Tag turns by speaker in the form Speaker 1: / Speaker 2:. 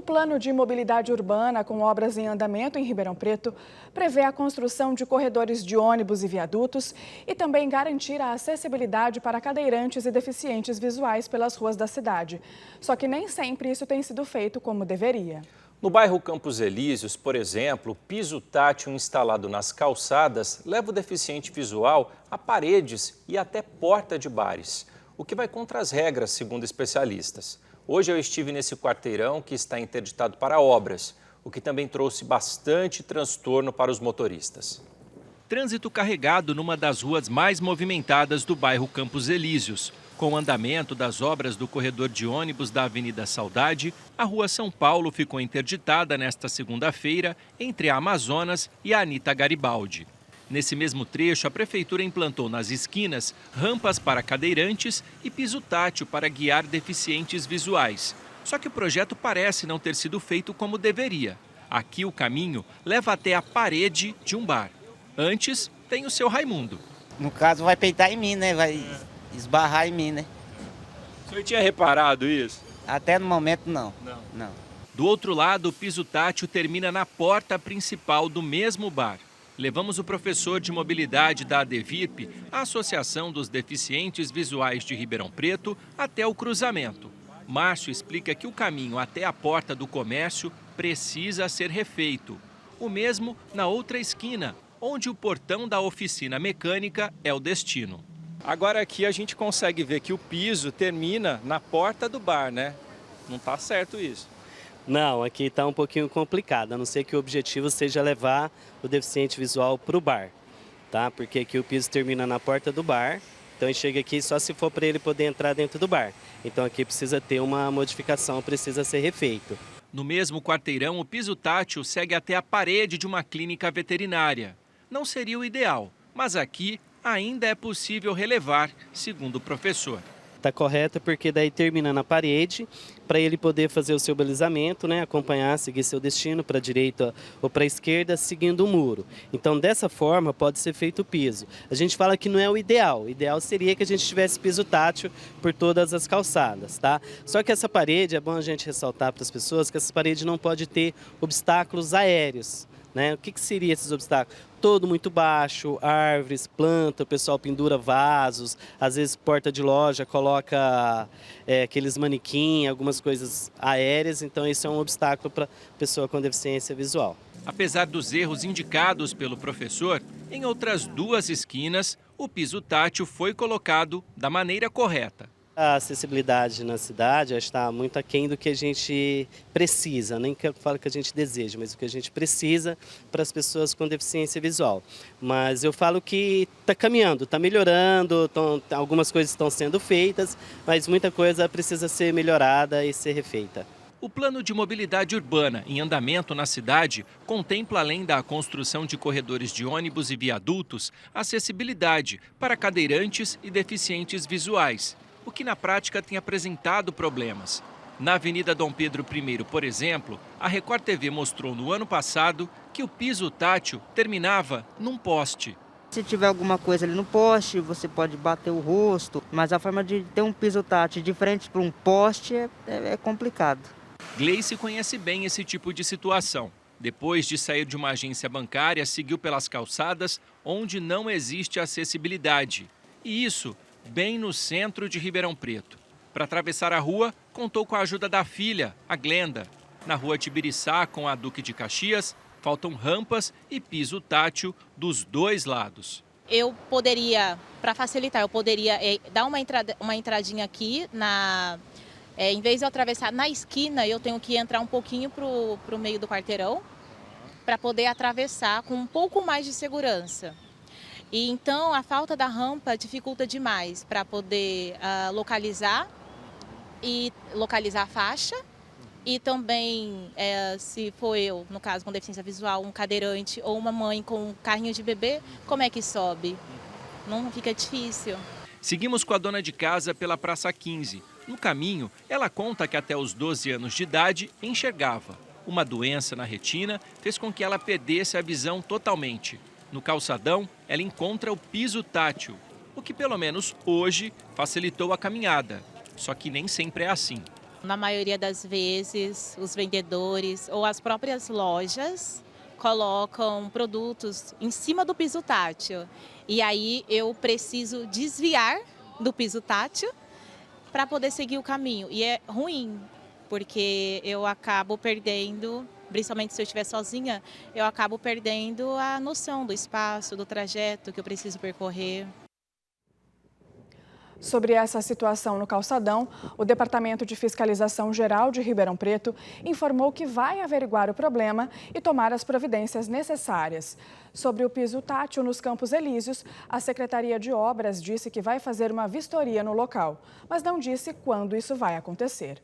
Speaker 1: Plano de Mobilidade Urbana, com obras em andamento em Ribeirão Preto, prevê a construção de corredores de ônibus e viadutos e também garantir a acessibilidade para cadeirantes e deficientes visuais pelas ruas da cidade. Só que nem sempre isso tem sido feito como deveria.
Speaker 2: No bairro Campos Elíseos, por exemplo, o piso tátil instalado nas calçadas leva o deficiente visual a paredes e até porta de bares, o que vai contra as regras, segundo especialistas. Hoje eu estive nesse quarteirão que está interditado para obras, o que também trouxe bastante transtorno para os motoristas. Trânsito carregado numa das ruas mais movimentadas do bairro Campos Elíseos. Com o andamento das obras do corredor de ônibus da Avenida Saudade, a Rua São Paulo ficou interditada nesta segunda-feira entre a Amazonas e a Anita Garibaldi. Nesse mesmo trecho, a Prefeitura implantou nas esquinas rampas para cadeirantes e piso tátil para guiar deficientes visuais. Só que o projeto parece não ter sido feito como deveria. Aqui o caminho leva até a parede de um bar. Antes, tem o seu Raimundo.
Speaker 3: No caso, vai peitar em mim, né? Vai esbarrar em mim, né?
Speaker 2: O senhor tinha reparado isso?
Speaker 3: Até no momento, não. Não.
Speaker 2: Do outro lado, o piso tátil termina na porta principal do mesmo bar. Levamos o professor de mobilidade da ADVIRP, a Associação dos Deficientes Visuais de Ribeirão Preto, até o cruzamento. Márcio explica que o caminho até a porta do comércio precisa ser refeito. O mesmo na outra esquina, onde o portão da oficina mecânica é o destino. Agora aqui a gente consegue ver que o piso termina na porta do bar, né? Não está certo isso.
Speaker 4: Não, aqui está um pouquinho complicado, a não ser que o objetivo seja levar o deficiente visual para o bar, tá? Porque aqui o piso termina na porta do bar, então ele chega aqui só se for para ele poder entrar dentro do bar. Então aqui precisa ter uma modificação, precisa ser refeito.
Speaker 2: No mesmo quarteirão, o piso tátil segue até a parede de uma clínica veterinária. Não seria o ideal, mas aqui ainda é possível relevar, segundo o professor.
Speaker 4: Está correto porque daí termina na parede, para ele poder fazer o seu balizamento, né, acompanhar, seguir seu destino para a direita ou para a esquerda, seguindo o muro. Então, dessa forma, pode ser feito o piso. A gente fala que não é o ideal seria que a gente tivesse piso tátil por todas as calçadas, tá? Só que essa parede, é bom a gente ressaltar para as pessoas que essa parede não pode ter obstáculos aéreos. Né? O que seriam esses obstáculos? Todo muito baixo, árvores, planta, o pessoal pendura vasos, às vezes porta de loja coloca aqueles manequim, algumas coisas aéreas, então isso é um obstáculo para a pessoa com deficiência visual.
Speaker 2: Apesar dos erros indicados pelo professor, em outras duas esquinas, o piso tátil foi colocado da maneira correta.
Speaker 4: A acessibilidade na cidade está muito aquém do que a gente precisa, nem que eu falo que a gente deseja, mas o que a gente precisa para as pessoas com deficiência visual. Mas eu falo que está caminhando, está melhorando, algumas coisas estão sendo feitas, mas muita coisa precisa ser melhorada e ser refeita.
Speaker 2: O Plano de Mobilidade Urbana, em andamento na cidade, contempla, além da construção de corredores de ônibus e viadutos, acessibilidade para cadeirantes e deficientes visuais, o que na prática tem apresentado problemas. Na Avenida Dom Pedro I, por exemplo, a Record TV mostrou no ano passado que o piso tátil terminava num poste.
Speaker 5: Se tiver alguma coisa ali no poste, você pode bater o rosto, mas a forma de ter um piso tátil de frente para um poste é complicado.
Speaker 2: Gleice conhece bem esse tipo de situação. Depois de sair de uma agência bancária, seguiu pelas calçadas onde não existe acessibilidade. E isso bem no centro de Ribeirão Preto. Para atravessar a rua, contou com a ajuda da filha, a Glenda. Na rua Tibiriçá, com a Duque de Caxias, faltam rampas e piso tátil dos dois lados.
Speaker 6: Eu poderia, para facilitar, dar uma entradinha aqui, em vez de eu atravessar na esquina, eu tenho que entrar um pouquinho para o meio do quarteirão, para poder atravessar com um pouco mais de segurança. E então a falta da rampa dificulta demais para poder localizar a faixa e também, se for eu, no caso com deficiência visual, um cadeirante ou uma mãe com um carrinho de bebê, como é que sobe? Não fica difícil.
Speaker 2: Seguimos com a dona de casa pela Praça 15. No caminho, ela conta que até os 12 anos de idade enxergava. Uma doença na retina fez com que ela perdesse a visão totalmente. No calçadão, ela encontra o piso tátil, o que pelo menos hoje facilitou a caminhada. Só que nem sempre é assim.
Speaker 6: na maioria das vezes, os vendedores ou as próprias lojas colocam produtos em cima do piso tátil. E aí eu preciso desviar do piso tátil para poder seguir o caminho. E é ruim, porque eu acabo perdendo, principalmente se eu estiver sozinha, eu acabo perdendo a noção do espaço, do trajeto que eu preciso percorrer.
Speaker 1: Sobre essa situação no calçadão, o Departamento de Fiscalização Geral de Ribeirão Preto informou que vai averiguar o problema e tomar as providências necessárias. Sobre o piso tátil nos Campos Elíseos, a Secretaria de Obras disse que vai fazer uma vistoria no local, mas não disse quando isso vai acontecer.